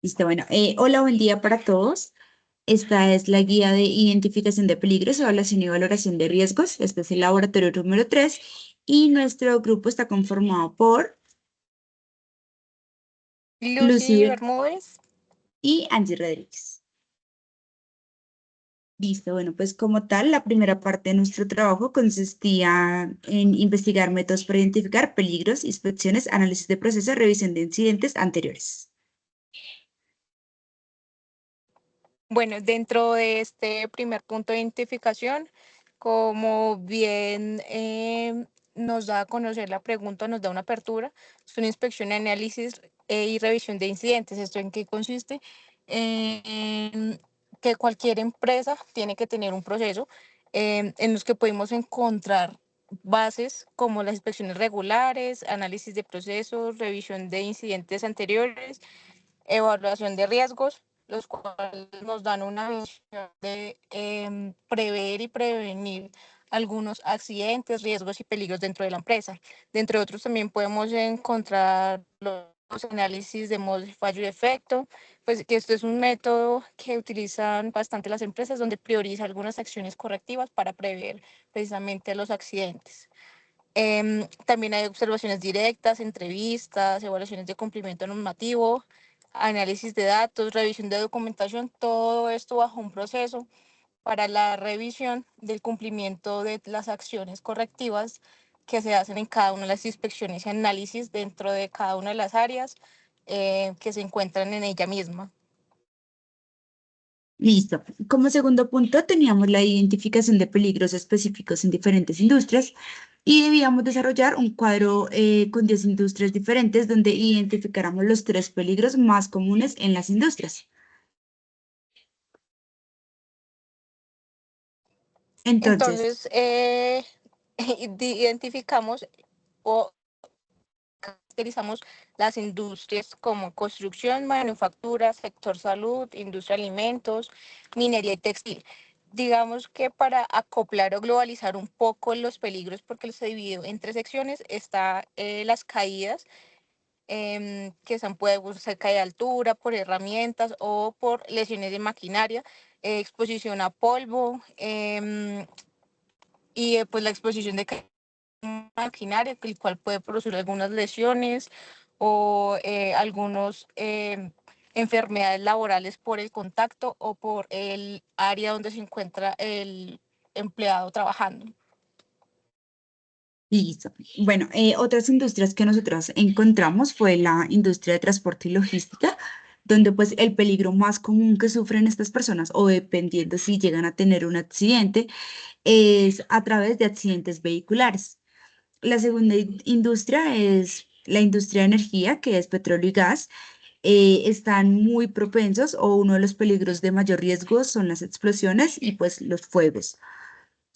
Listo, bueno. Hola, buen día para todos. Esta es la guía de identificación de peligros, evaluación y valoración de riesgos. Este es el laboratorio número 3 y nuestro grupo está conformado por Lucy Lucy Bermúdez. y Angie Rodríguez. Listo, bueno, pues como tal, la primera parte de nuestro trabajo consistía en investigar métodos para identificar peligros, inspecciones, análisis de procesos, revisión de incidentes anteriores. Bueno, dentro de este primer punto de identificación, como bien nos da a conocer la pregunta, nos da una apertura, es una inspección, análisis y revisión de incidentes. ¿Esto en qué consiste? En que cualquier empresa tiene que tener un proceso en los que podemos encontrar bases como las inspecciones regulares, análisis de procesos, revisión de incidentes anteriores, evaluación de riesgos, los cuales nos dan una visión de prever y prevenir algunos accidentes, riesgos y peligros dentro de la empresa. Dentro de otros también podemos encontrar los análisis de modos de fallo y efecto, pues que esto es un método que utilizan bastante las empresas donde prioriza algunas acciones correctivas para prever precisamente los accidentes. También hay observaciones directas, entrevistas, evaluaciones de cumplimiento normativo, análisis de datos, revisión de documentación, todo esto bajo un proceso para la revisión del cumplimiento de las acciones correctivas que se hacen en cada una de las inspecciones y análisis dentro de cada una de las áreas que se encuentran en ella misma. Listo. Como segundo punto, teníamos la identificación de peligros específicos en diferentes industrias y debíamos desarrollar un cuadro con 10 industrias diferentes donde identificáramos los tres peligros más comunes en las industrias. Entonces, Entonces, identificamos o caracterizamos las industrias como construcción, manufactura, sector salud, industria de alimentos, minería y textil. Digamos que para acoplar o globalizar un poco los peligros, porque se divide en tres secciones, está las caídas, que son, puede ser caída de altura, por herramientas o por lesiones de maquinaria, exposición a polvo, y pues la exposición de maquinaria, el cual puede producir algunas lesiones o algunas enfermedades laborales por el contacto o por el área donde se encuentra el empleado trabajando. listo. Bueno, otras industrias que nosotros encontramos fue la industria de transporte y logística, donde pues el peligro más común que sufren estas personas, o dependiendo si llegan a tener un accidente, es a través de accidentes vehiculares. La segunda industria es la industria de energía, que es petróleo y gas. Están muy propensos o uno de los peligros de mayor riesgo son las explosiones y pues los fuegos.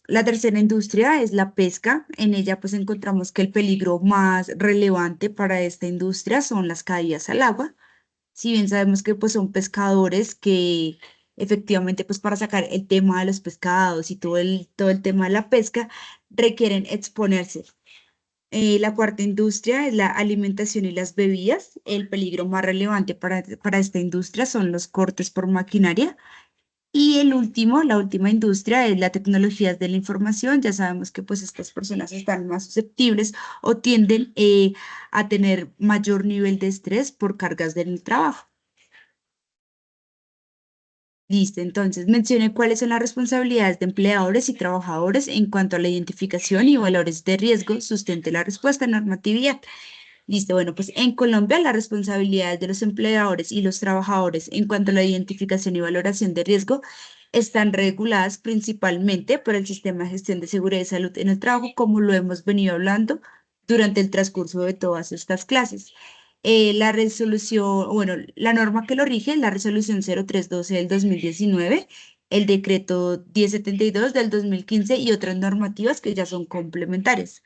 La tercera industria es la pesca. En ella pues encontramos que el peligro más relevante para esta industria son las caídas al agua. Si bien sabemos que pues son pescadores que efectivamente pues para sacar el tema de los pescados y todo el tema de la pesca requieren exponerse. La cuarta industria es la alimentación y las bebidas. El peligro más relevante para esta industria son los cortes por maquinaria. Y la última industria es la tecnologías de la información. Ya sabemos que pues estas personas están más susceptibles o tienden a tener mayor nivel de estrés por cargas del trabajo. Listo, entonces mencioné cuáles son las responsabilidades de empleadores y trabajadores en cuanto a la identificación y valores de riesgo, sustente la respuesta, normatividad. Listo, bueno, pues en Colombia las responsabilidades de los empleadores y los trabajadores en cuanto a la identificación y valoración de riesgo están reguladas principalmente por el sistema de gestión de seguridad y salud en el trabajo, como lo hemos venido hablando durante el transcurso de todas estas clases. La resolución, bueno, la norma que lo rige es la resolución 0312 del 2019, el decreto 1072 del 2015 y otras normativas que ya son complementarias.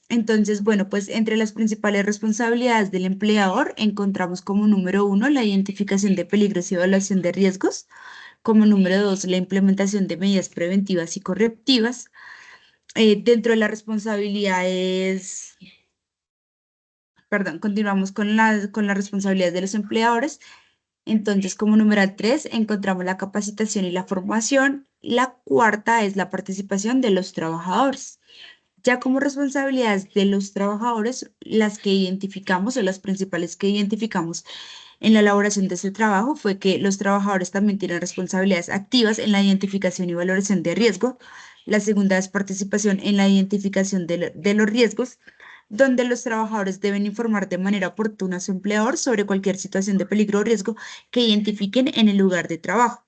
Entonces, bueno, pues entre las principales responsabilidades del empleador encontramos como número uno la identificación de peligros y evaluación de riesgos, como número dos la implementación de medidas preventivas y correctivas. Dentro de las responsabilidades, perdón, continuamos con las responsabilidades de los empleadores. Entonces, como numeral 3, encontramos la capacitación y la formación. La cuarta es la participación de los trabajadores. Ya como responsabilidades de los trabajadores, las que identificamos o las principales que identificamos en la elaboración de este trabajo fue que los trabajadores también tienen responsabilidades activas en la identificación y valoración de riesgo. La segunda es participación en la identificación de los riesgos, donde los trabajadores deben informar de manera oportuna a su empleador sobre cualquier situación de peligro o riesgo que identifiquen en el lugar de trabajo.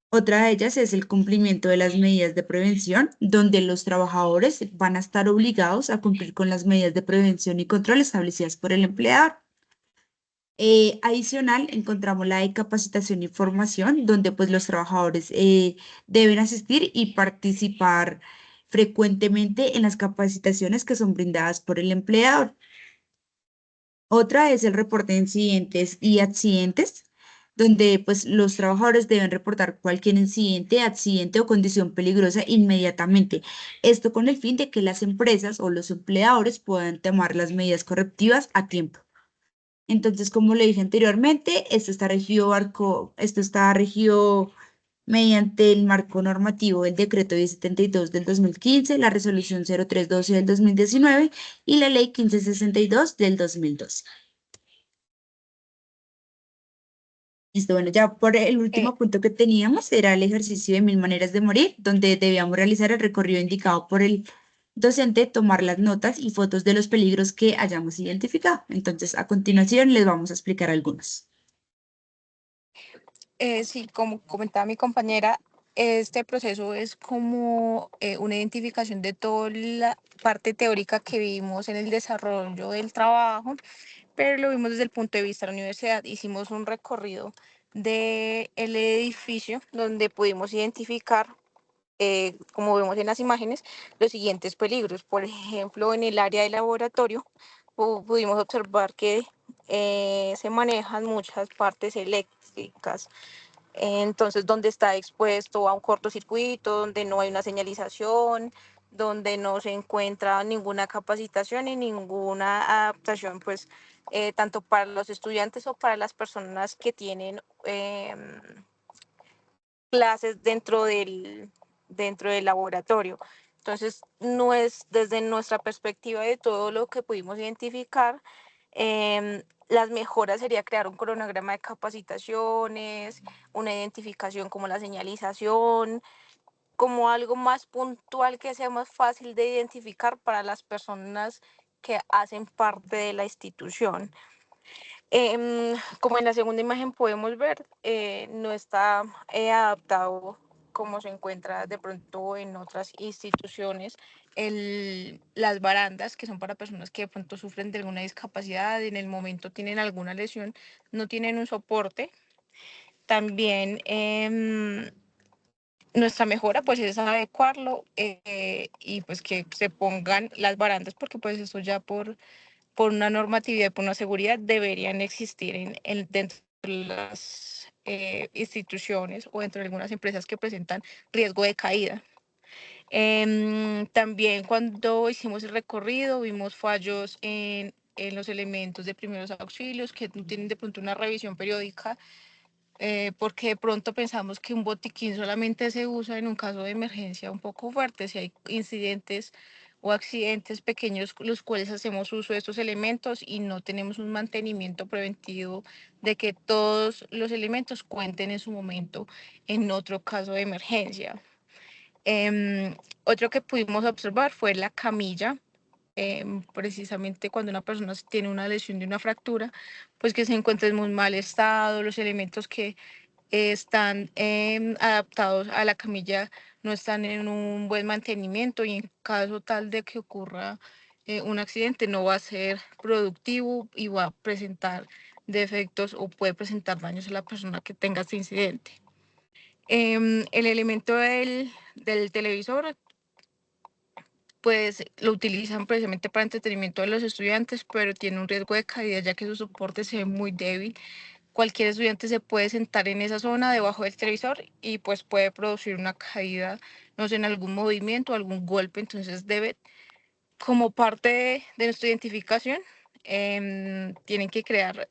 Otra de ellas es el cumplimiento de las medidas de prevención, donde los trabajadores van a estar obligados a cumplir con las medidas de prevención y control establecidas por el empleador. Adicional, encontramos la de capacitación y formación, donde pues los trabajadores deben asistir y participar frecuentemente en las capacitaciones que son brindadas por el empleador. Otra es el reporte de incidentes y accidentes, donde pues los trabajadores deben reportar cualquier incidente, accidente o condición peligrosa inmediatamente. Esto con el fin de que las empresas o los empleadores puedan tomar las medidas correctivas a tiempo. Entonces, como le dije anteriormente, esto está regido mediante el marco normativo del Decreto 1072 del 2015, la Resolución 0312 del 2019 y la Ley 1562 del 2012. Listo, bueno, ya por el Eh, último punto que teníamos era el ejercicio de 1000 maneras de morir, donde debíamos realizar el recorrido indicado por el docente, tomar las notas y fotos de los peligros que hayamos identificado. Entonces, a continuación les vamos a explicar algunos. sí, como comentaba mi compañera, este proceso es como una identificación de toda la parte teórica que vimos en el desarrollo del trabajo, pero lo vimos desde el punto de vista de la universidad. Hicimos un recorrido del edificio donde pudimos identificar, como vemos en las imágenes, los siguientes peligros. Por ejemplo, en el área de laboratorio pudimos observar que se manejan muchas partes eléctricas, entonces donde está expuesto a un cortocircuito, donde no hay una señalización, donde no se encuentra ninguna capacitación y ninguna adaptación, pues tanto para los estudiantes o para las personas que tienen clases dentro del laboratorio. Entonces, no es desde nuestra perspectiva de todo lo que pudimos identificar, las mejoras sería crear un cronograma de capacitaciones, una identificación como la señalización, como algo más puntual que sea más fácil de identificar para las personas que hacen parte de la institución. Como en la segunda imagen podemos ver, no está adaptado como se encuentra de pronto en otras instituciones, las barandas que son para personas que de pronto sufren de alguna discapacidad, en el momento tienen alguna lesión, no tienen un soporte. También nuestra mejora pues es adecuarlo, y pues que se pongan las barandas, porque pues eso ya por una normatividad, por una seguridad, deberían existir dentro de las instituciones o dentro de algunas empresas que presentan riesgo de caída. También cuando hicimos el recorrido vimos fallos en los elementos de primeros auxilios que no tienen de pronto una revisión periódica, porque de pronto pensamos que un botiquín solamente se usa en un caso de emergencia un poco fuerte, si hay incidentes o accidentes pequeños los cuales hacemos uso de estos elementos y no tenemos un mantenimiento preventivo de que todos los elementos cuenten en su momento en otro caso de emergencia. Em, Otro que pudimos observar fue la camilla, precisamente cuando una persona tiene una lesión de una fractura, pues que se encuentra en muy mal estado, los elementos que están adaptados a la camilla no están en un buen mantenimiento, y en caso tal de que ocurra un accidente no va a ser productivo y va a presentar defectos o puede presentar daños a la persona que tenga este incidente. El elemento del televisor pues lo utilizan precisamente para entretenimiento de los estudiantes, pero tiene un riesgo de caída ya que su soporte se ve muy débil. Cualquier estudiante se puede sentar en esa zona debajo del televisor y pues puede producir una caída, no sé, en algún movimiento, algún golpe. Entonces debe, como parte de nuestra identificación, tienen que crear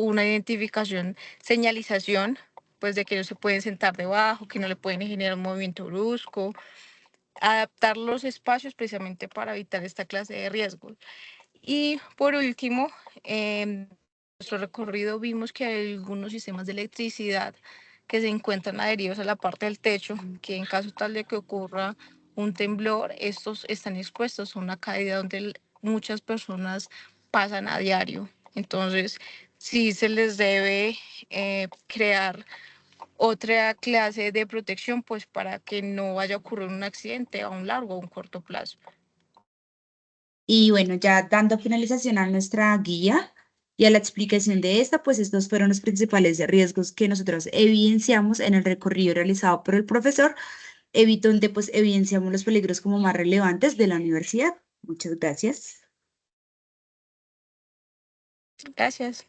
una identificación, señalización, pues de que no se pueden sentar debajo, que no le pueden generar un movimiento brusco, adaptar los espacios precisamente para evitar esta clase de riesgos. Y por último, en nuestro recorrido vimos que hay algunos sistemas de electricidad que se encuentran adheridos a la parte del techo, que en caso tal de que ocurra un temblor, estos están expuestos a una caída donde muchas personas pasan a diario. Entonces, sí se les debe crear otra clase de protección, pues para que no vaya a ocurrir un accidente a un largo o un corto plazo. Y bueno, ya dando finalización a nuestra guía y a la explicación de esta, pues estos fueron los principales riesgos que nosotros evidenciamos en el recorrido realizado por el profesor, donde pues evidenciamos los peligros como más relevantes de la universidad. Muchas gracias. Gracias.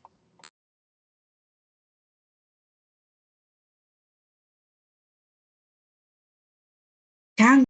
Chao.